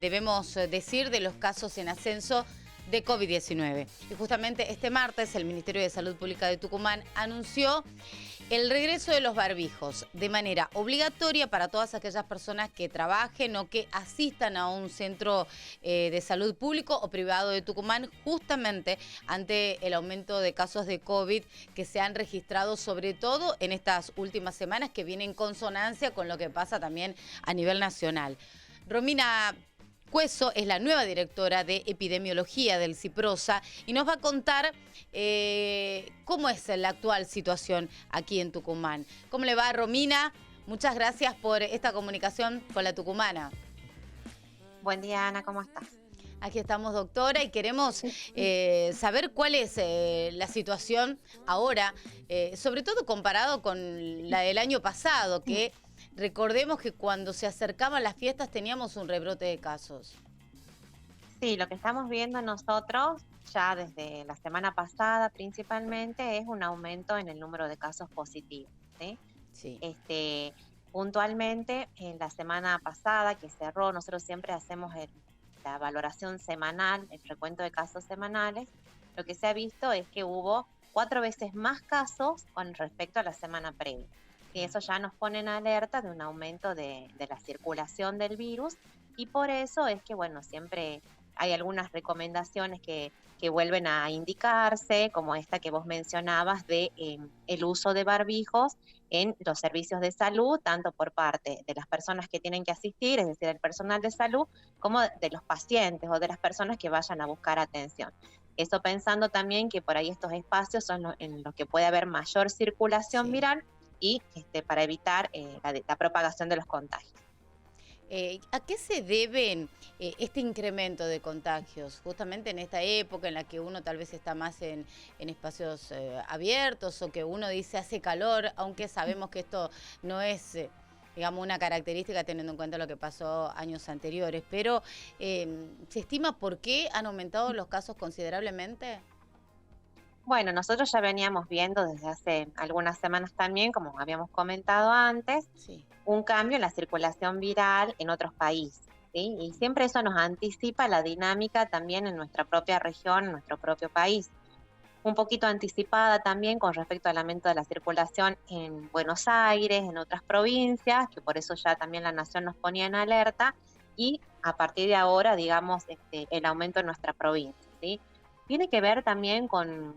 debemos decir, de los casos en ascenso de COVID-19. Y justamente este martes el Ministerio de Salud Pública de Tucumán anunció el regreso de los barbijos de manera obligatoria para todas aquellas personas que trabajen o que asistan a un centro de salud público o privado de Tucumán, justamente ante el aumento de casos de COVID que se han registrado, sobre todo en estas últimas semanas, que viene en consonancia con lo que pasa también a nivel nacional. Romina Cueso es la nueva directora de epidemiología del CIPROSA y nos va a contar cómo es la actual situación aquí en Tucumán. ¿Cómo le va, Romina? Muchas gracias por esta comunicación con la tucumana. Buen día, Ana, ¿cómo estás? Aquí estamos, doctora, y queremos saber cuál es la situación ahora, sobre todo comparado con la del año pasado, que recordemos que cuando se acercaban las fiestas teníamos un rebrote de casos. Sí, lo que estamos viendo nosotros ya desde la semana pasada principalmente es un aumento en el número de casos positivos, ¿sí? Sí. Puntualmente, en la semana pasada que cerró, nosotros siempre hacemos la valoración semanal, el recuento de casos semanales. Lo que se ha visto es que hubo 4 veces más casos con respecto a la semana previa. Y eso ya nos pone en alerta de un aumento de la circulación del virus, y por eso es que, bueno, siempre hay algunas recomendaciones que vuelven a indicarse, como esta que vos mencionabas de el uso de barbijos en los servicios de salud, tanto por parte de las personas que tienen que asistir, es decir, el personal de salud, como de los pacientes o de las personas que vayan a buscar atención. Eso pensando también que por ahí estos espacios son en los que puede haber mayor circulación Sí. viral y para evitar la propagación de los contagios. ¿A qué se deben este incremento de contagios? Justamente en esta época en la que uno tal vez está más en espacios abiertos, o que uno dice hace calor, aunque sabemos que esto no es, digamos, una característica teniendo en cuenta lo que pasó años anteriores. Pero, ¿se estima por qué han aumentado los casos considerablemente? Bueno, nosotros ya veníamos viendo desde hace algunas semanas también, como habíamos comentado antes, Sí. un cambio en la circulación viral en otros países, ¿sí? Y siempre eso nos anticipa la dinámica también en nuestra propia región, en nuestro propio país. Un poquito anticipada también con respecto al aumento de la circulación en Buenos Aires, en otras provincias, que por eso ya también la Nación nos ponía en alerta, y a partir de ahora, digamos, el aumento en nuestra provincia, ¿sí? Tiene que ver también con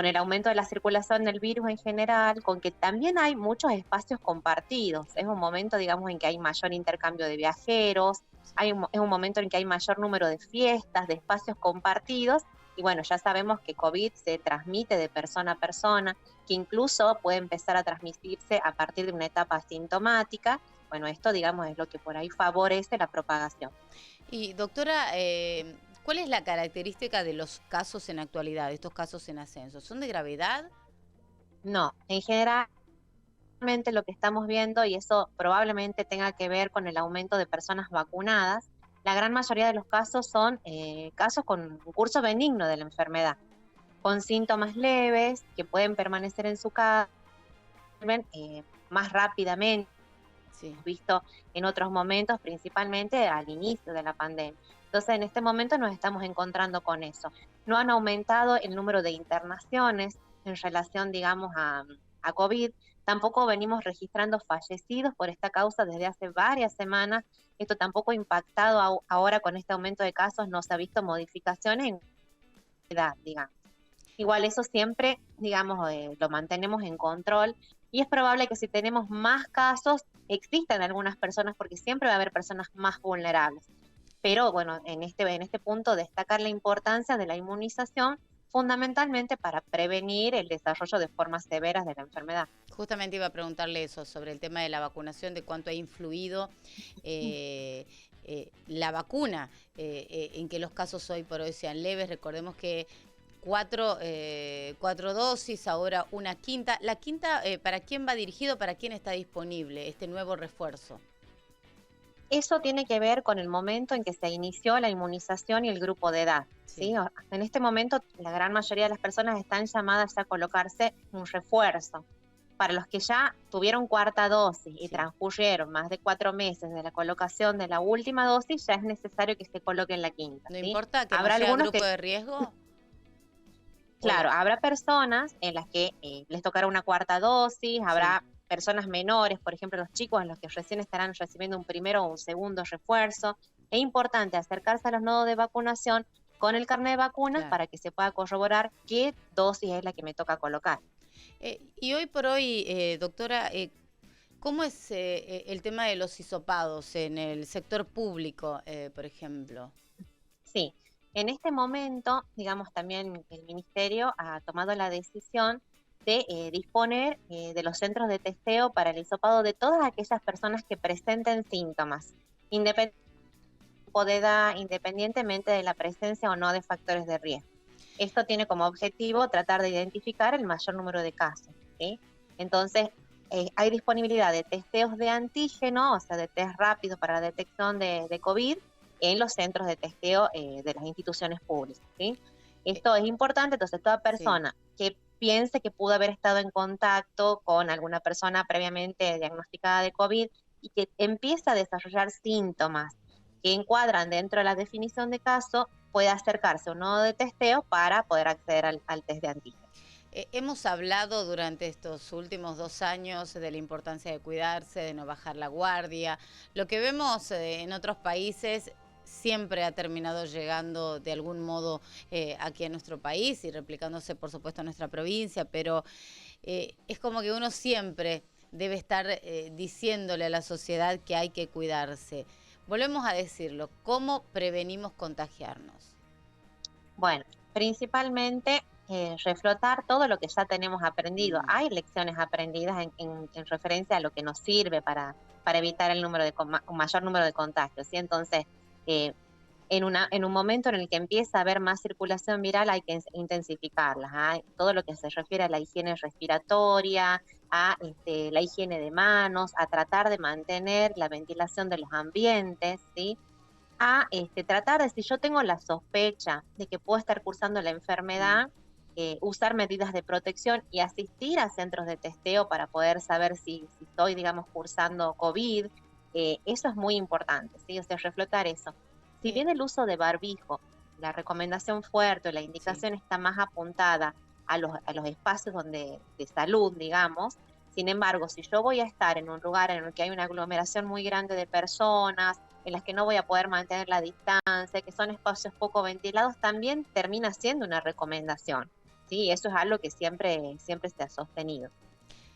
el aumento de la circulación del virus en general, con que también hay muchos espacios compartidos. Es un momento, digamos, en que hay mayor intercambio de viajeros, es un momento en que hay mayor número de fiestas, de espacios compartidos, y bueno, ya sabemos que COVID se transmite de persona a persona, que incluso puede empezar a transmitirse a partir de una etapa asintomática. Bueno, esto, digamos, es lo que por ahí favorece la propagación. Y doctora, ¿cuál es la característica de los casos en actualidad, de estos casos en ascenso? ¿Son de gravedad? No, en general lo que estamos viendo, y eso probablemente tenga que ver con el aumento de personas vacunadas, la gran mayoría de los casos son casos con un curso benigno de la enfermedad, con síntomas leves que pueden permanecer en su casa más rápidamente, Sí. visto en otros momentos, principalmente al inicio de la pandemia. Entonces, en este momento nos estamos encontrando con eso. No han aumentado el número de internaciones en relación, digamos, a COVID. Tampoco venimos registrando fallecidos por esta causa desde hace varias semanas. Esto tampoco ha impactado ahora con este aumento de casos, no se ha visto modificaciones en edad, digamos. Igual eso siempre, digamos, lo mantenemos en control, y es probable que si tenemos más casos existan algunas personas, porque siempre va a haber personas más vulnerables. Pero bueno, en este punto destacar la importancia de la inmunización, fundamentalmente para prevenir el desarrollo de formas severas de la enfermedad. Justamente iba a preguntarle eso, sobre el tema de la vacunación, de cuánto ha influido la vacuna en que los casos hoy por hoy sean leves. Recordemos que cuatro dosis, ahora una quinta. La quinta, ¿para quién va dirigido? ¿Para quién está disponible este nuevo refuerzo? Eso tiene que ver con el momento en que se inició la inmunización y el grupo de edad, Sí. ¿sí? En este momento, la gran mayoría de las personas están llamadas a colocarse un refuerzo para los que ya tuvieron cuarta dosis y Sí. transcurrieron más de 4 meses de la colocación de la última dosis, ya es necesario que se coloquen la quinta, No ¿sí? importa que no Habrá sea algunos grupo que, de riesgo. claro, Hola. habrá personas en las que les tocará una cuarta dosis, Sí. habrá personas menores, por ejemplo, los chicos en los que recién estarán recibiendo un primero o un segundo refuerzo. Es importante acercarse a los nodos de vacunación con el carnet de vacunas Claro. para que se pueda corroborar qué dosis es la que me toca colocar. Y hoy por hoy, doctora, ¿cómo es el tema de los hisopados en el sector público, por ejemplo? Sí, en este momento, digamos, también el ministerio ha tomado la decisión de disponer de los centros de testeo para el hisopado de todas aquellas personas que presenten síntomas, de edad, independientemente de la presencia o no de factores de riesgo. Esto tiene como objetivo tratar de identificar el mayor número de casos, ¿sí? Entonces, hay disponibilidad de testeos de antígeno, o sea, de test rápido para la detección de COVID en los centros de testeo de las instituciones públicas, ¿sí? Eh, Esto es importante, entonces toda sí. persona que piense que pudo haber estado en contacto con alguna persona previamente diagnosticada de COVID y que empieza a desarrollar síntomas que encuadran dentro de la definición de caso, puede acercarse a un nodo de testeo para poder acceder al test de antígeno. Hemos hablado durante estos últimos 2 años de la importancia de cuidarse, de no bajar la guardia. Lo que vemos en otros países siempre ha terminado llegando de algún modo aquí a nuestro país y replicándose, por supuesto, a nuestra provincia, pero es como que uno siempre debe estar diciéndole a la sociedad que hay que cuidarse. Volvemos a decirlo, ¿cómo prevenimos contagiarnos? Bueno, principalmente reflotar todo lo que ya tenemos aprendido. Mm, Hay lecciones aprendidas en referencia a lo que nos sirve para evitar el número de un mayor número de contagios, ¿sí? Entonces, eh, en un momento en el que empieza a haber más circulación viral hay que intensificarla, ¿ah? Todo lo que se refiere a la higiene respiratoria, a la higiene de manos, a tratar de mantener la ventilación de los ambientes, ¿sí? A tratar de, si yo tengo la sospecha de que puedo estar cursando la mm. enfermedad, usar medidas de protección y asistir a centros de testeo para poder saber si estoy, digamos, cursando COVID. Eso es muy importante, ¿sí? O sea, reflotar eso. Si Eh, bien el uso de barbijo, la recomendación fuerte, la sí. indicación está más apuntada a los espacios de salud, digamos, sin embargo, si yo voy a estar en un lugar en el que hay una aglomeración muy grande de personas, en las que no voy a poder mantener la distancia, que son espacios poco ventilados, también termina siendo una recomendación. ¿Sí? Eso es algo que siempre se ha sostenido.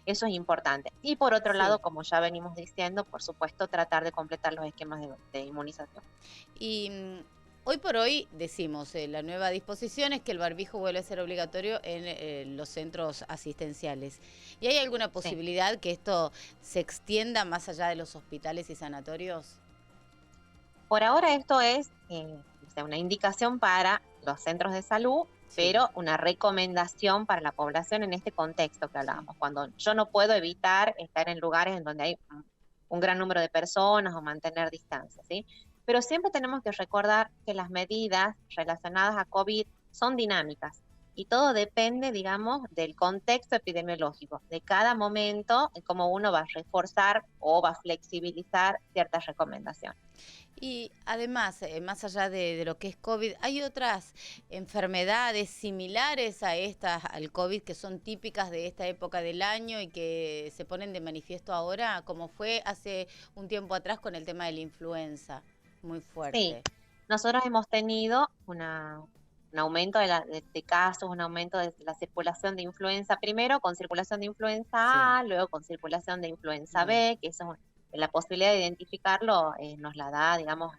Eso es importante. Y por otro Sí. lado, como ya venimos diciendo, por supuesto, tratar de completar los esquemas de inmunización. Y hoy por hoy decimos, la nueva disposición es que el barbijo vuelve a ser obligatorio en los centros asistenciales. ¿Y hay alguna Sí. posibilidad que esto se extienda más allá de los hospitales y sanatorios? Por ahora esto es o sea, una indicación para los centros de salud, Sí, pero una recomendación para la población en este contexto que sí. hablábamos, cuando yo no puedo evitar estar en lugares en donde hay un gran número de personas o mantener distancia, ¿sí? Pero siempre tenemos que recordar que las medidas relacionadas a COVID son dinámicas y todo depende, digamos, del contexto epidemiológico, de cada momento, en cómo uno va a reforzar o va a flexibilizar ciertas recomendaciones. Y además, más allá de lo que es COVID, ¿hay otras enfermedades similares a estas, al COVID, que son típicas de esta época del año y que se ponen de manifiesto ahora, como fue hace un tiempo atrás con el tema de la influenza? Muy Sí, fuerte. nosotros hemos tenido un aumento de casos, un aumento de la circulación de influenza, primero con circulación de Sí, influenza A, luego con circulación de influenza bien. B, que eso, la posibilidad de identificarlo nos la da, digamos,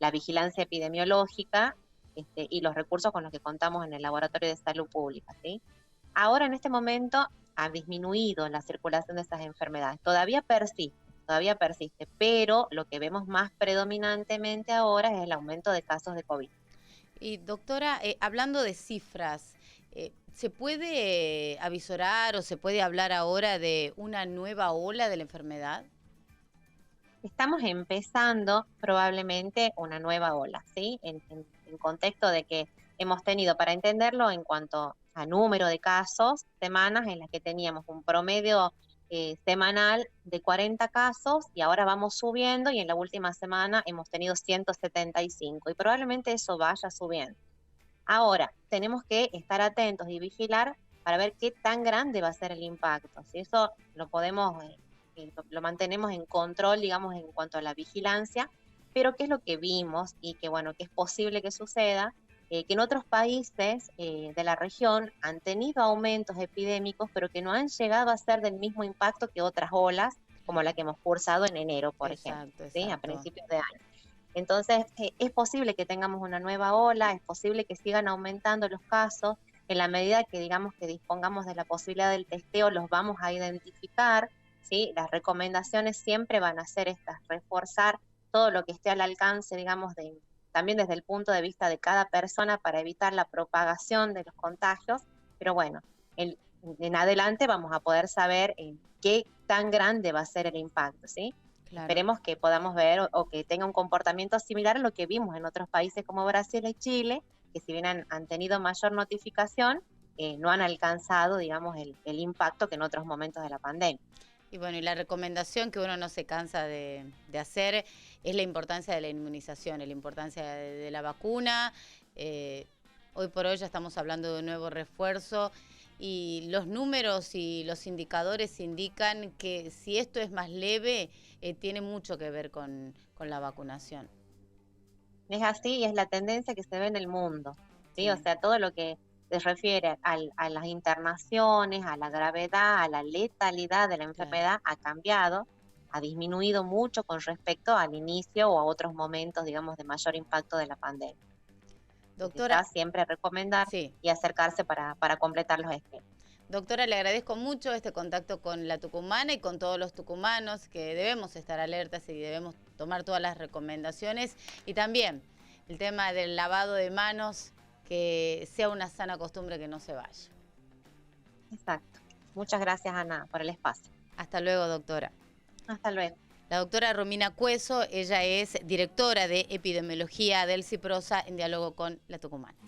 la vigilancia epidemiológica y los recursos con los que contamos en el Laboratorio de Salud Pública, ¿sí? Ahora, en este momento, ha disminuido la circulación de estas enfermedades. Todavía persiste, pero lo que vemos más predominantemente ahora es el aumento de casos de COVID. Y doctora, hablando de cifras, ¿se puede avisorar o se puede hablar ahora de una nueva ola de la enfermedad? Estamos empezando probablemente una nueva ola, ¿sí? En contexto de que hemos tenido, para entenderlo, en cuanto a número de casos, semanas en las que teníamos un promedio semanal de 40 casos y ahora vamos subiendo y en la última semana hemos tenido 175 y probablemente eso vaya subiendo. Ahora, tenemos que estar atentos y vigilar para ver qué tan grande va a ser el impacto. Si eso lo podemos, lo mantenemos en control, digamos, en cuanto a la vigilancia, pero qué es lo que vimos y que, bueno, que es posible que suceda, que en otros países de la región han tenido aumentos epidémicos, pero que no han llegado a ser del mismo impacto que otras olas, como la que hemos cursado en enero, por ejemplo, ¿sí? A principios de año. Entonces, es posible que tengamos una nueva ola, es posible que sigan aumentando los casos, en la medida que digamos que dispongamos de la posibilidad del testeo, los vamos a identificar, ¿sí? Las recomendaciones siempre van a ser estas, reforzar todo lo que esté al alcance, digamos, también desde el punto de vista de cada persona para evitar la propagación de los contagios, pero bueno, en adelante vamos a poder saber qué tan grande va a ser el impacto, ¿sí? Claro. Esperemos que podamos ver o que tenga un comportamiento similar a lo que vimos en otros países como Brasil y Chile, que si bien han tenido mayor notificación, no han alcanzado, digamos, el impacto que en otros momentos de la pandemia. Y bueno, y la recomendación que uno no se cansa de hacer es la importancia de la inmunización, la importancia de la vacuna. Hoy por hoy ya estamos hablando de un nuevo refuerzo y los números y los indicadores indican que si esto es más leve, tiene mucho que ver con la vacunación. Es así y es la tendencia que se ve en el mundo, ¿sí? O sea, todo lo que se refiere a las internaciones, a la gravedad, a la letalidad de la enfermedad, ha cambiado, ha disminuido mucho con respecto al inicio o a otros momentos, digamos, de mayor impacto de la pandemia. Doctora, siempre recomendar y acercarse para completar los esquemas. Doctora, le agradezco mucho este contacto con la tucumana y con todos los tucumanos, que debemos estar alertas y debemos tomar todas las recomendaciones. Y también el tema del lavado de manos, que sea una sana costumbre que no se vaya. Exacto. Muchas gracias, Ana, por el espacio. Hasta luego, doctora. Hasta luego. La doctora Romina Cueso, ella es directora de epidemiología del CIPROSA en diálogo con la tucumana.